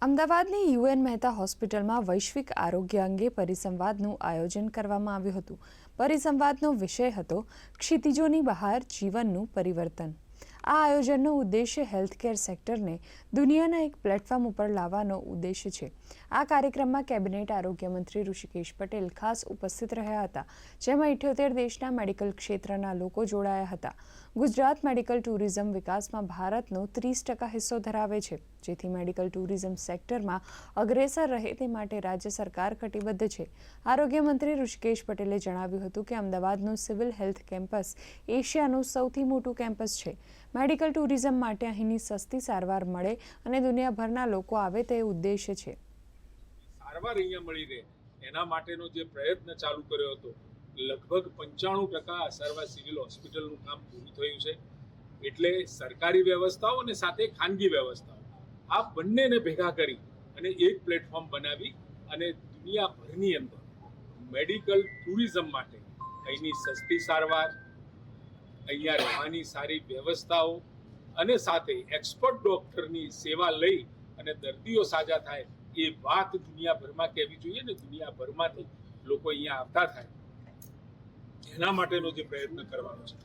અમદાવાદની યુએન મહેતા હોસ્પિટલમાં વૈશ્વિક આરોગ્ય અંગે પરિસંવાદનું આયોજન કરવામાં આવ્યું હતું. પરિસંવાદનો વિષય હતો ક્ષિતિજોની બહાર જીવનનું પરિવર્તન. આ આયોજનનો ઉદ્દેશ્ય હેલ્થકેર સેક્ટરને દુનિયાના એક પ્લેટફોર્મ ઉપર લાવવાનો ઉદ્દેશ્ય છે. આ કાર્યક્રમમાં કેબિનેટ આરોગ્ય મંત્રી ઋષિકેશ પટેલ ખાસ ઉપસ્થિત રહ્યા હતા, જેમાં 78 દેશના મેડિકલ ક્ષેત્રના લોકો જોડાયા હતા. ગુજરાત મેડિકલ ટુરિઝમ વિકાસમાં ભારતનો 30% હિસ્સો ધરાવે છે, જેથી મેડિકલ ટુરિઝમ સેક્ટરમાં અગ્રેસર રહે તે માટે રાજ્ય સરકાર કટિબદ્ધ છે. આરોગ્ય મંત્રી ઋષિકેશ પટેલે જણાવ્યું હતું કે અમદાવાદનું સિવિલ હેલ્થ કેમ્પસ એશિયાનું સૌથી મોટું કેમ્પસ છે. મેડિકલ ટુરિઝમ માટે અહીંની સસ્તી સારવાર મળે અને દુનિયાભરના લોકો આવે તે ઉદ્દેશ્ય છે. સારવાર અહીંયા મળી રહે એના માટેનો જે પ્રયત્ન ચાલુ કર્યો હતો, લગભગ 95% સારવાર સિવિલ હોસ્પિટલનું કામ પૂરું થયું છે. એટલે સરકારી વ્યવસ્થાઓ અને સાથે ખાનગી વ્યવસ્થાઓ આ બંનેને ભેગા કરી અને એક પ્લેટફોર્મ બનાવી અને દુનિયાભરની અંદર મેડિકલ ટુરિઝમ માટે અહીંની સસ્તી સારવાર, અહીંયા રહેવાની સારી વ્યવસ્થાઓ અને સાથે એક્સપર્ટ ડોક્ટરની સેવા લઈ અને દર્દીઓ સાજા થાય એ વાત દુનિયાભરમાં કહેવી જોઈએ ને દુનિયાભરમાંથી લોકો અહીંયા આવતા થાય એના માટેનો જે પ્રયત્ન કરવાનો છે.